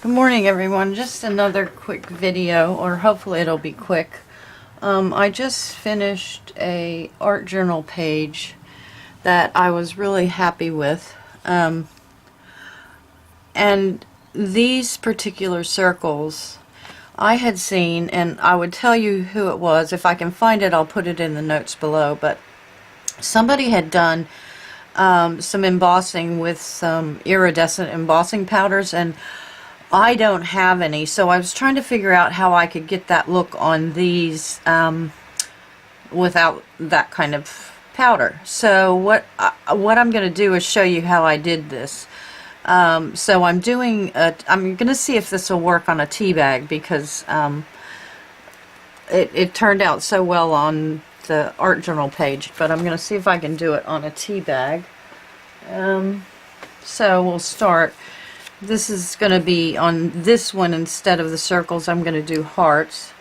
Good morning, everyone. Just another quick video, or hopefully it'll be quick. I just finished a art journal page that I was really happy with. And these particular circles I had seen, and I would tell you who it was. If I can find it, I'll put it in the notes below. But somebody had done some embossing with some iridescent embossing powders, and I don't have any, so I was trying to figure out how I could get that look on these without that kind of powder. So what I'm going to do is show you how I did this. So I'm going to see if this will work on a tea bag, because it turned out so well on the art journal page, but I'm going to see if I can do it on a tea bag. So we'll start. This is going to be on this one. Instead of the circles, I'm going to do hearts.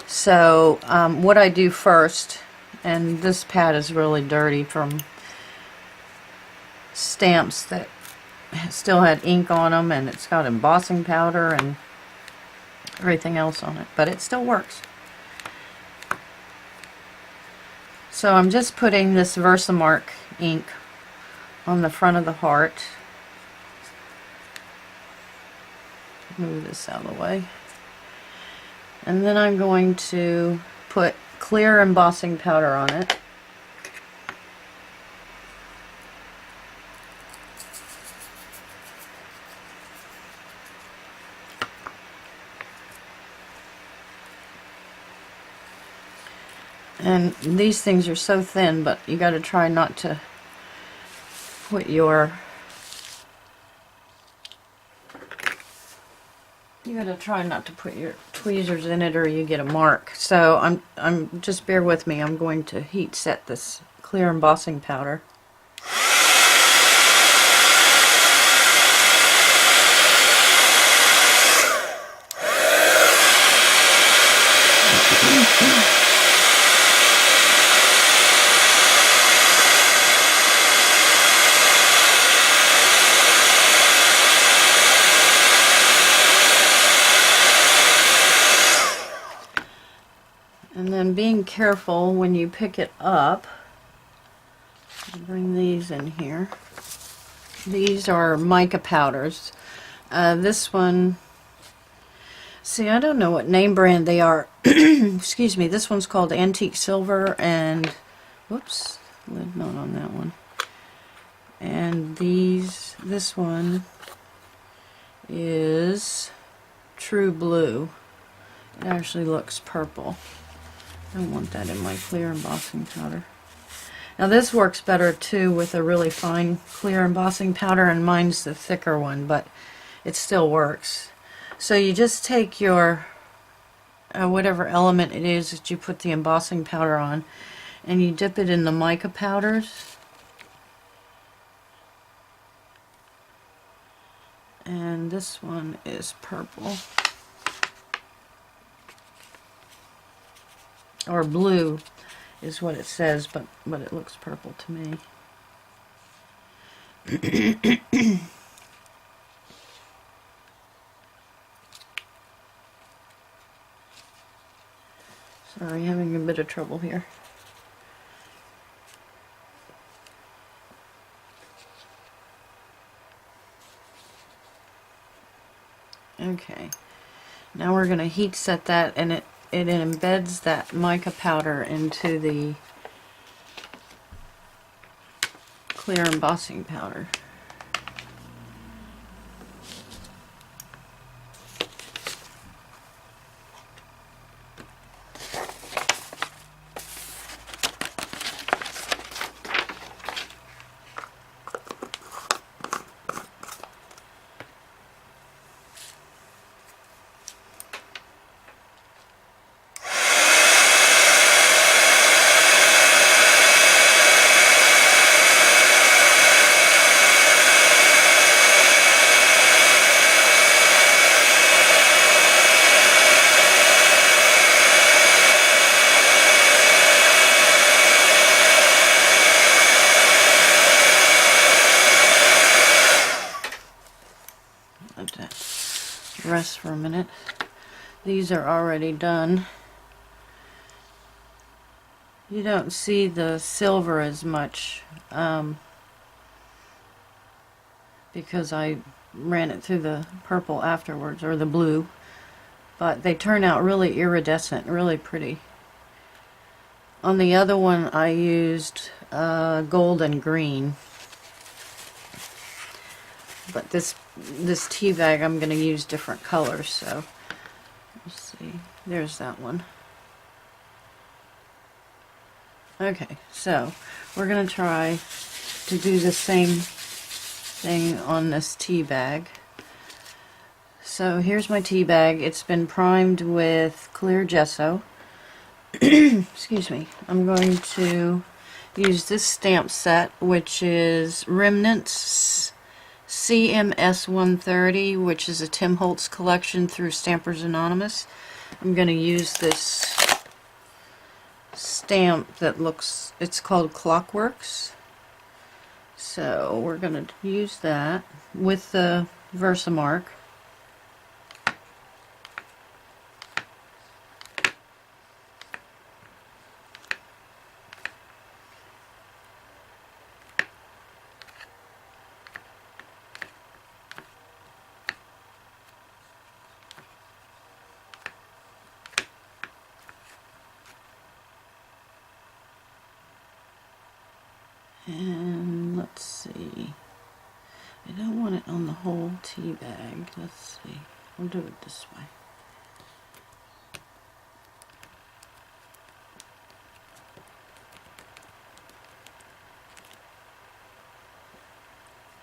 So what I do first, and this pad is really dirty from stamps that still had ink on them, and it's got embossing powder and everything else on it, but it still works. So I'm just putting this Versamark ink on the front of the heart. Move this out of the way. And then I'm going to put clear embossing powder on it. And these things are so thin, but you got to try not to put your tweezers in it, or you get a mark. So I'm just bear with me. I'm going to heat set this clear embossing powder. And then being careful when you pick it up. I'll bring these in here. These are mica powders. This one, see, I don't know what name brand they are. Excuse me. This one's called Antique Silver, and whoops, lid not on that one. And this one is True Blue. It actually looks purple. I don't want that in my clear embossing powder. Now this works better too with a really fine clear embossing powder, and mine's the thicker one, but it still works. So you just take your whatever element it is that you put the embossing powder on, and you dip it in the mica powders. And this one is purple. Or blue is what it says, but it looks purple to me. Sorry, having a bit of trouble here. Okay, now we're going to heat set that, and it embeds that mica powder into the clear embossing powder. rest for a minute. These are already done. You don't see the silver as much because I ran it through the purple afterwards, or the blue, but they turn out really iridescent, really pretty. On the other one I used gold and green, but this tea bag I'm going to use different colors, so let's see. There's that one. Okay, so we're going to try to do the same thing on this tea bag. So here's my tea bag. It's been primed with clear gesso. Excuse me. I'm going to use this stamp set, which is Remnants CS11130, which is a Tim Holtz collection through Stampers Anonymous. I'm going to use this stamp that looks, it's called Clockworks. So we're going to use that with the Versamark. And let's see, I don't want it on the whole tea bag. Let's see, we'll do it this way.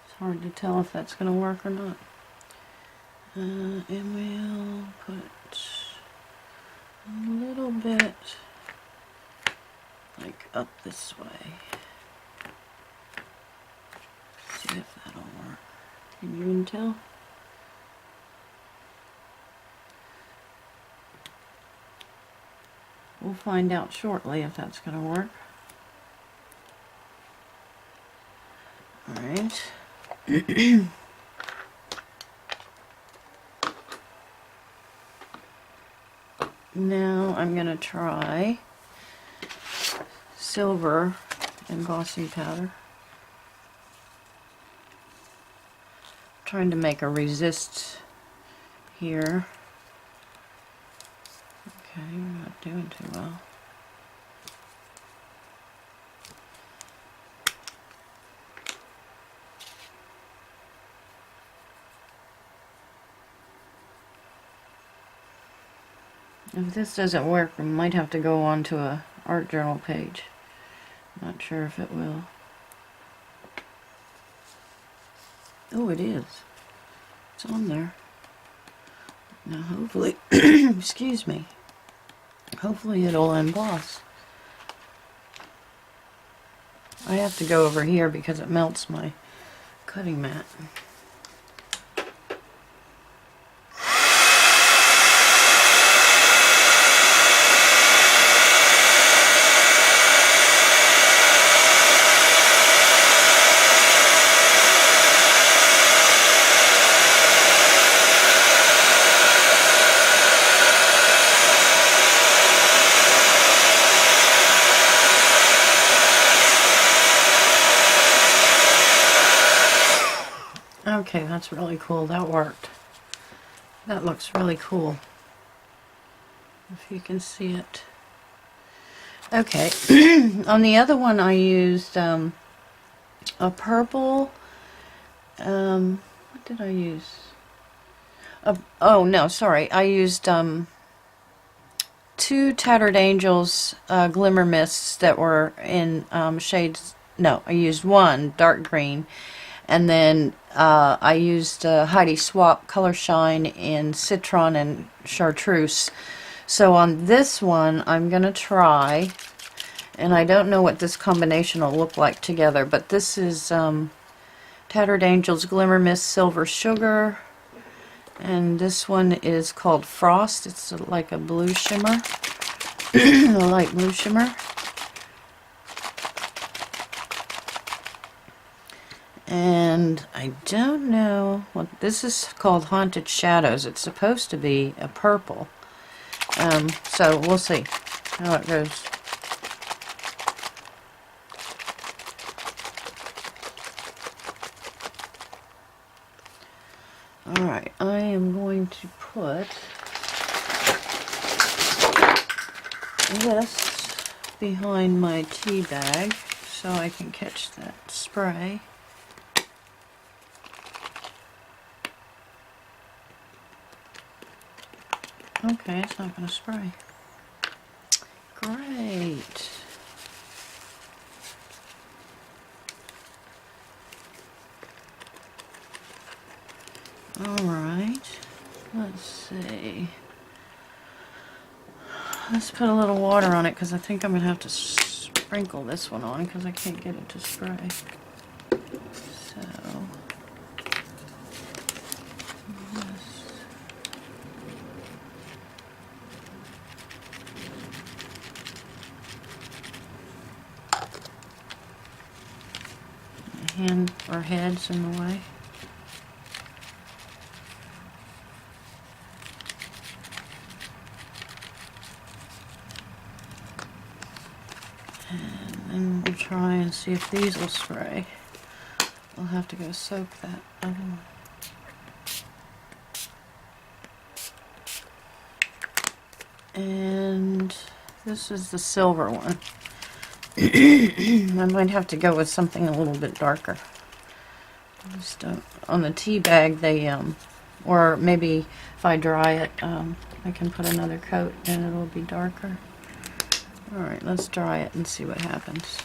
It's hard to tell if that's going to work or not. And we'll put a little bit like up this way. See if that'll work. Can you even tell? We'll find out shortly if that's going to work. Alright. Now I'm going to try silver embossing powder. Trying to make a resist here. Okay, we're not doing too well. If this doesn't work, we might have to go on to a art journal page. Not sure if it will. Oh, it is. It's on there. Now hopefully, excuse me, hopefully it'll emboss. I have to go over here because it melts my cutting mat. Okay, that's really cool. That worked. That looks really cool. If you can see it. Okay, on the other one I used a purple, what did I use? Oh no, sorry, I used two Tattered Angels Glimmer mists that were in shades, no, I used one dark green, and then I used Heidi Swapp Color Shine in Citron and Chartreuse. So on this one I'm going to try, and I don't know what this combination will look like together, but this is Tattered Angels Glimmer Mist Silver Sugar, and this one is called Frost. It's like a blue shimmer, a light blue shimmer. And I don't know what this is called. Haunted Shadows. It's supposed to be a purple. So we'll see how it goes. Alright, I am going to put this behind my tea bag so I can catch that spray. Okay, it's not going to spray. Great. Alright, let's see. Let's put a little water on it because I think I'm going to have to sprinkle this one on because I can't get it to spray. So, my hand or head's in the way. And we'll try and see if these will spray. I'll have to go soak that other one. And this is the silver one. I might have to go with something a little bit darker. I just don't, on the tea bag they or maybe if I dry it I can put another coat and it'll be darker. Alright, let's dry it and see what happens.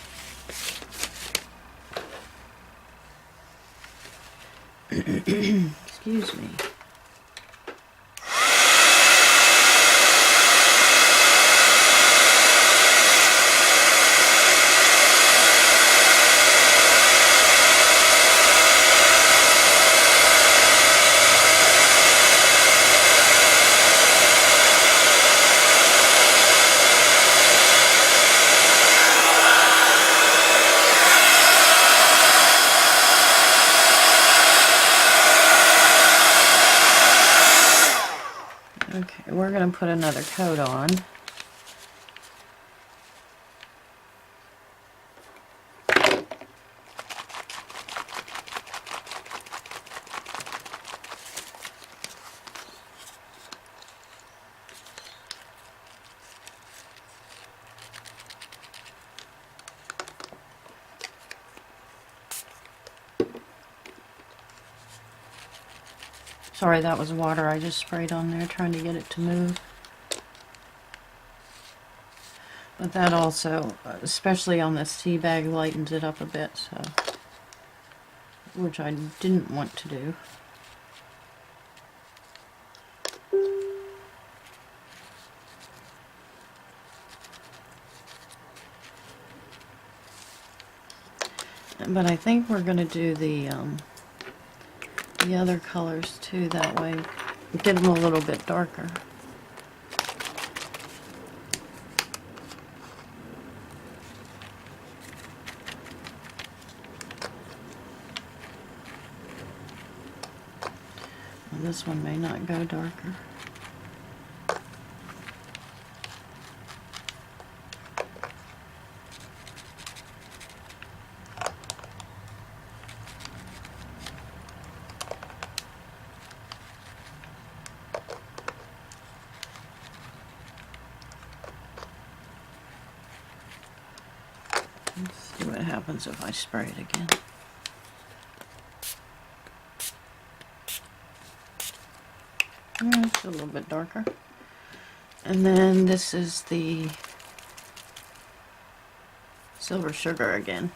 Excuse me. Okay, we're going to put another coat on. Sorry, that was water I just sprayed on there trying to get it to move. But that also, especially on this tea bag, lightens it up a bit, so, which I didn't want to do. But I think we're going to do the other colors too, that way get them a little bit darker. And this one may not go darker. Let's see what happens if I spray it again. It's a little bit darker. And then this is the silver sugar again.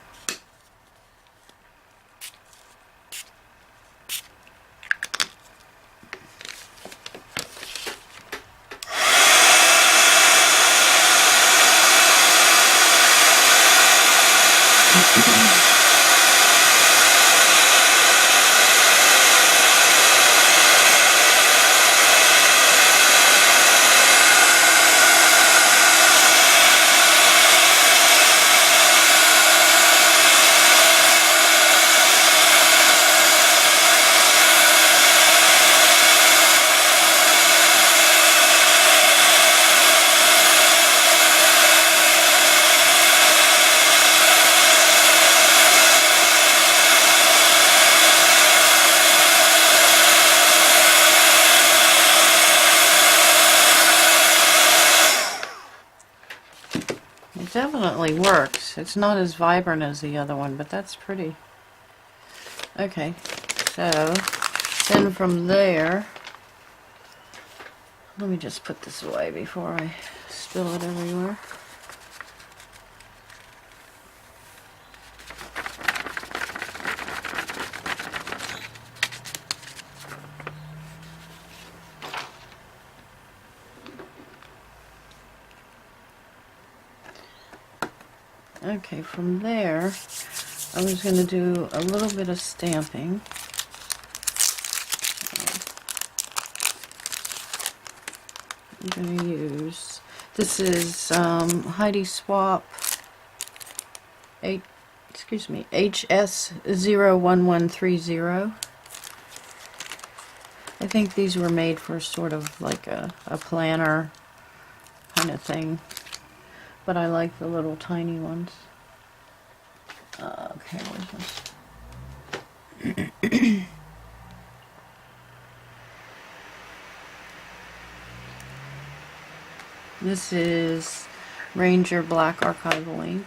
definitely works. It's not as vibrant as the other one, but that's pretty. Okay, so then from there, let me just put this away before I spill it everywhere. Okay, from there, I was going to do a little bit of stamping. I'm going to use, this is Heidi Swapp, HS01130. I think these were made for sort of like a planner kind of thing, but I like the little tiny ones. Okay, where's this? This is Ranger Black Archival ink.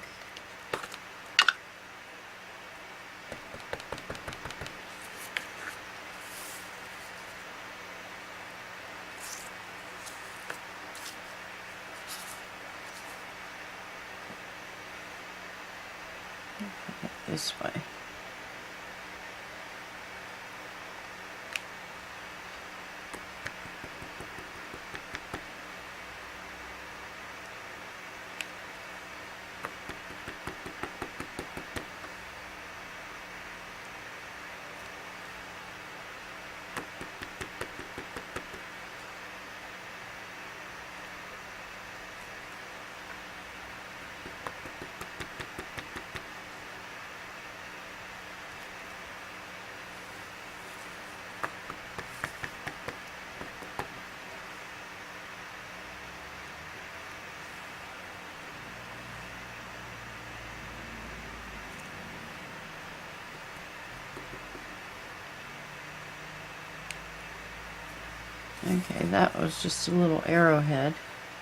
This way. Okay, that was just a little arrowhead.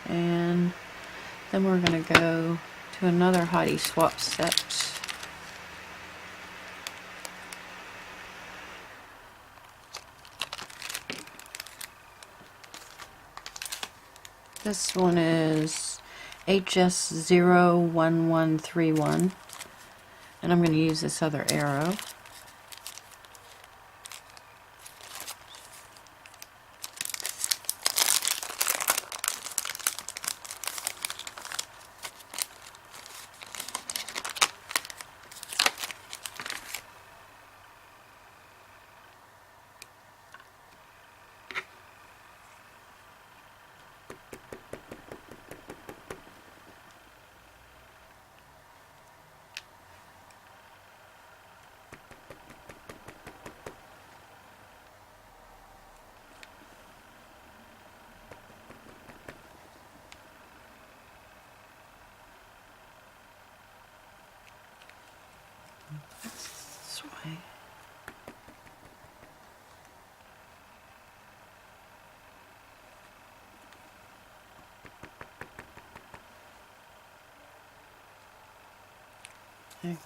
And then we're going to go to another Heidi Swapp set. This one is HS01131, and I'm going to use this other arrow. This way. Okay.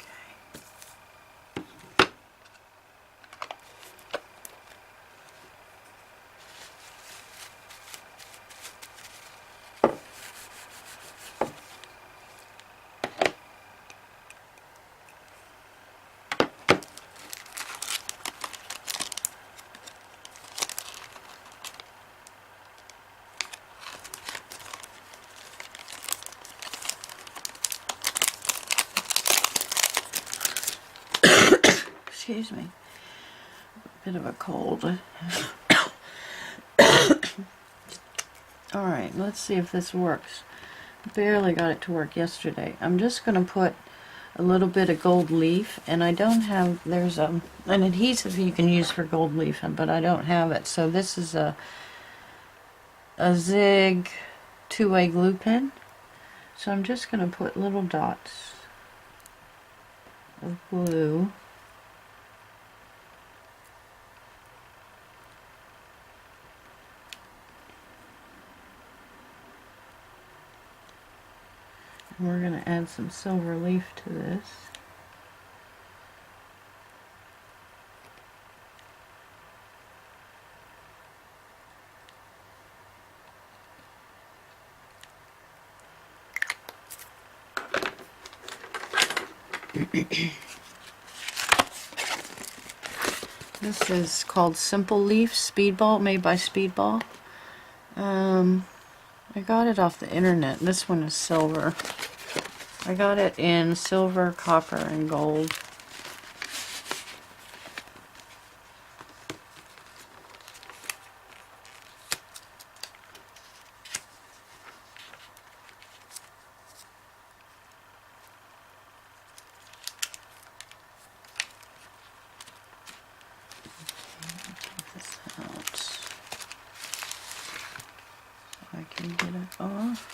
Excuse me. Bit of a cold. Alright, let's see if this works. Barely got it to work yesterday. I'm just going to put a little bit of gold leaf, and I don't have, there's an adhesive you can use for gold leaf, but I don't have it. So this is a Zig two-way glue pen. So I'm just going to put little dots of glue. We're going to add some silver leaf to this. This is called Simple Leaf Speedball, made by Speedball. I got it off the internet. This one is silver. I got it in silver, copper, and gold. I can get it off.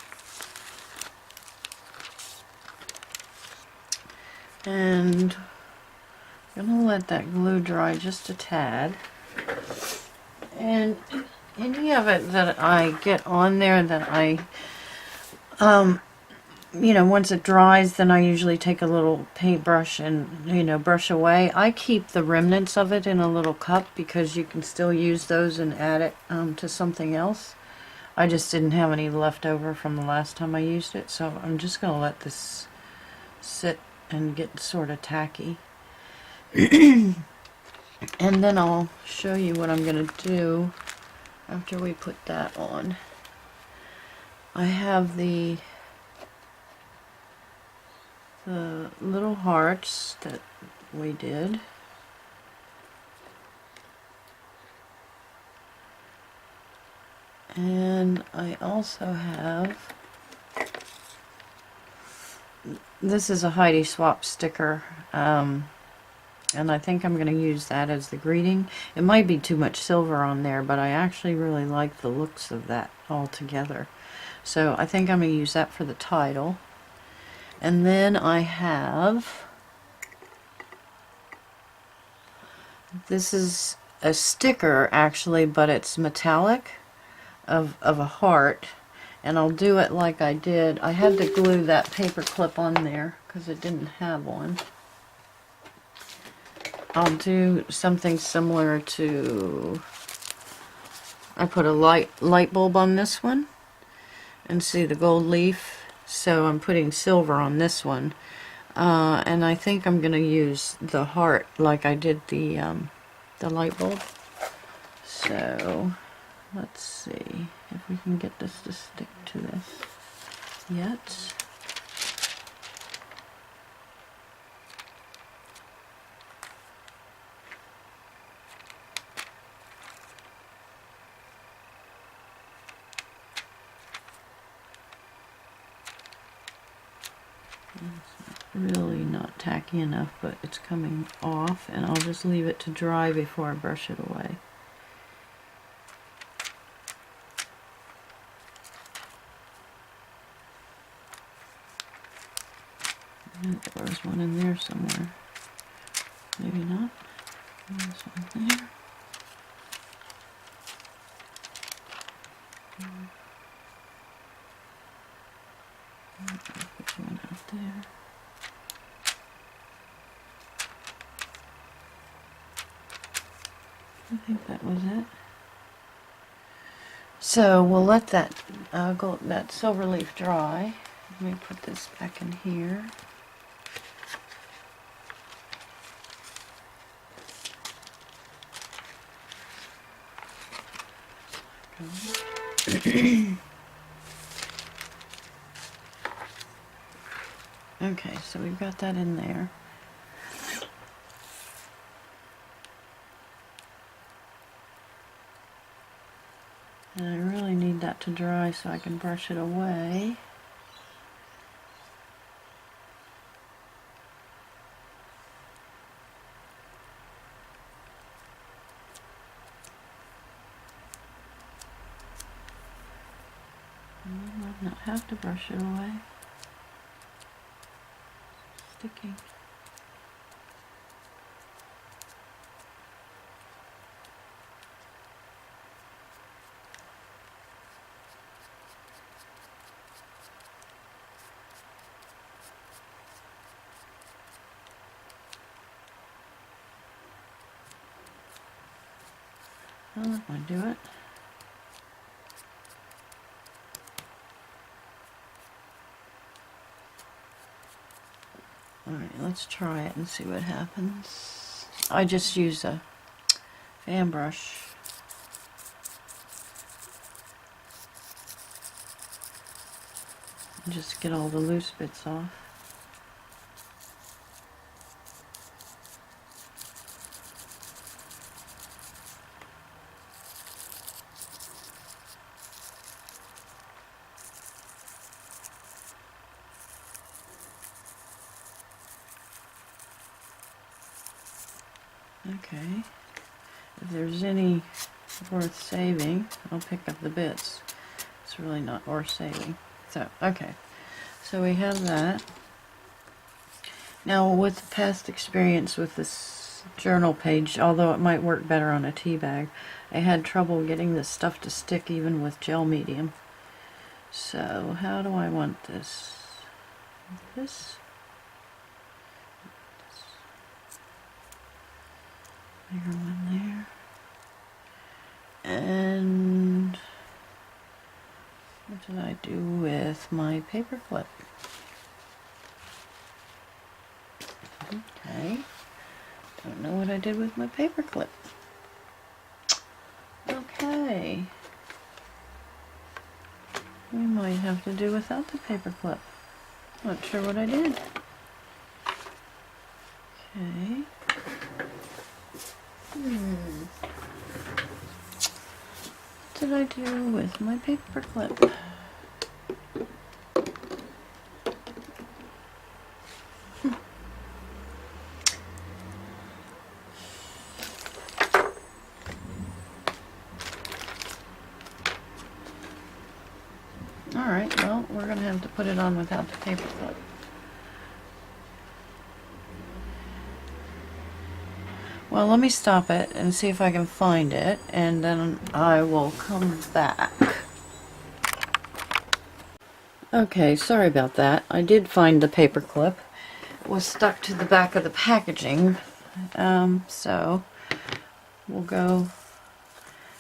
And I'm going to let that glue dry just a tad. And any of it that I get on there that I, you know, once it dries, then I usually take a little paintbrush and, you know, brush away. I keep the remnants of it in a little cup because you can still use those and add it to something else. I just didn't have any left over from the last time I used it, so I'm just going to let this sit and get sort of tacky. And then I'll show you what I'm going to do after we put that on. I have the little hearts that we did. And I also have, this is a Heidi Swapp sticker, and I think I'm going to use that as the greeting. It might be too much silver on there, but I actually really like the looks of that all together. So I think I'm going to use that for the title. And then I have, this is a sticker actually, but it's metallic of a heart. And I'll do it like I did. I had to glue that paper clip on there because it didn't have one. I'll do something similar to, I put a light bulb on this one, and see the gold leaf, so I'm putting silver on this one, and I think I'm going to use the heart like I did the light bulb. So let's see if we can get this to stick to this yet. Really not tacky enough, but it's coming off, and I'll just leave it to dry before I brush it away. And there was one in there somewhere. Maybe not. There's one there. Put one out there. I think that was it. So we'll let that that silver leaf dry. Let me put this back in here. Okay, so we've got that in there. And I really need that to dry so I can brush it away. I might not have to brush it away. It's sticking. Well, that might do it. Alright, let's try it and see what happens. I just use a fan brush. And just get all the loose bits off. Okay, if there's any worth saving, I'll pick up the bits. It's really not worth saving. So, okay, so we have that. Now, with past experience with this journal page, although it might work better on a tea bag, I had trouble getting this stuff to stick even with gel medium. So, how do I want this? This? Bigger one there. And what did I do with my paper clip? Okay. Don't know what I did with my paper clip. Okay. We might have to do without the paper clip. Not sure what I did. Okay. What did I do with my paper clip? Alright, well, we're going to have to put it on without the paper clip. Well, let me stop it and see if I can find it, and then I will come back. Okay, sorry about that. I did find the paper clip. It was stuck to the back of the packaging, so we'll go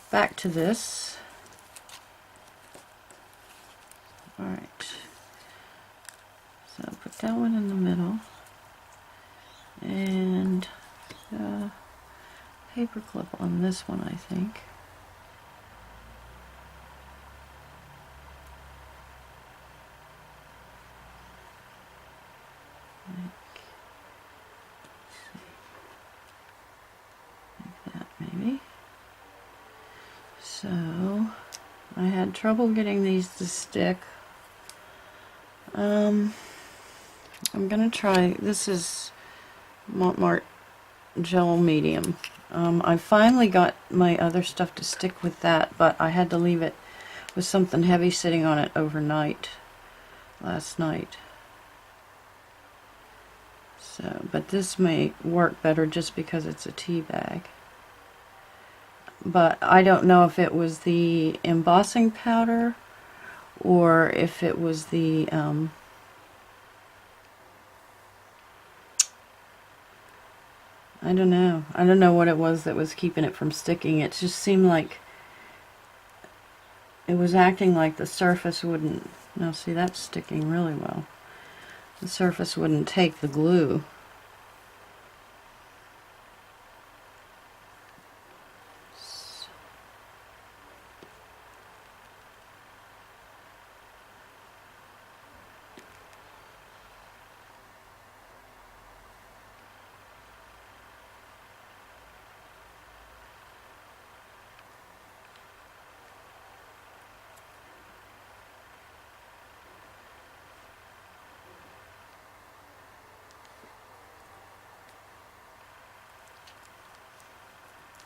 back to this. Alright, so put that one in the middle, and paper clip on this one, I think. Like that, maybe. So, I had trouble getting these to stick. I'm gonna try, this is Marquet gel medium. I finally got my other stuff to stick with that, but I had to leave it with something heavy sitting on it overnight last night. So, but this may work better just because it's a tea bag. But I don't know if it was the embossing powder or if it was the I don't know. I don't know what it was that was keeping it from sticking. It just seemed like it was acting like the surface wouldn't. Now see, that's sticking really well. The surface wouldn't take the glue.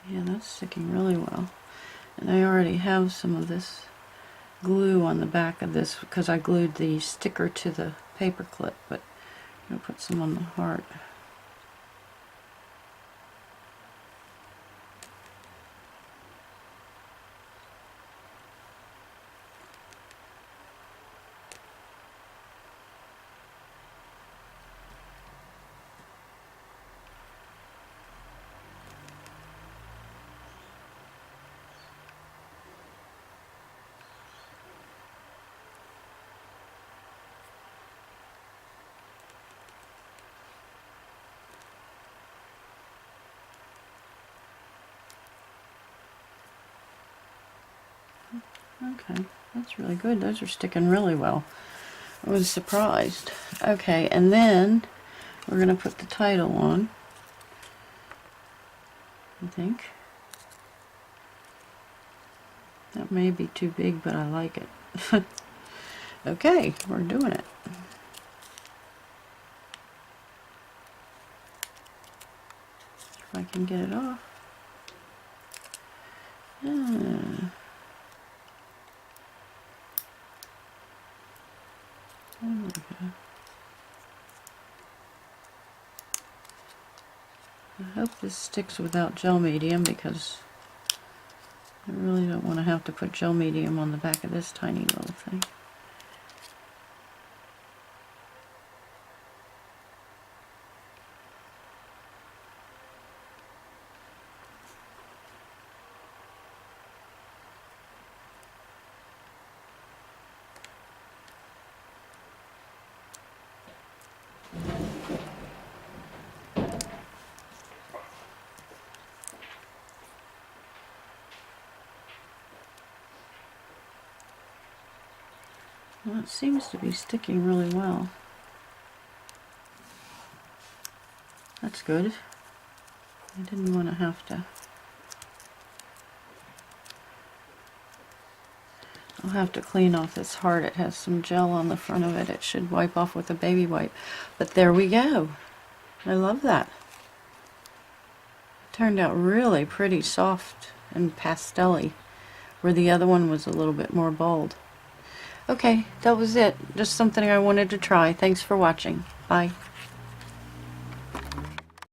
Yeah, that's sticking really well. And I already have some of this glue on the back of this because I glued the sticker to the paper clip, but I'm going to put some on the heart. Okay, that's really good. Those are sticking really well. I was surprised. Okay, and then we're going to put the title on, I think. That may be too big, but I like it. Okay, we're doing it. If I can get it off. Ah. There we go. I hope this sticks without gel medium, because I really don't want to have to put gel medium on the back of this tiny little thing. Well, it seems to be sticking really well. That's good. I didn't want to have to. I'll have to clean off this heart. It has some gel on the front of it. It should wipe off with a baby wipe. But there we go. I love that. It turned out really pretty soft and pastel-y, where the other one was a little bit more bold. Okay, that was it. Just something I wanted to try. Thanks for watching. Bye.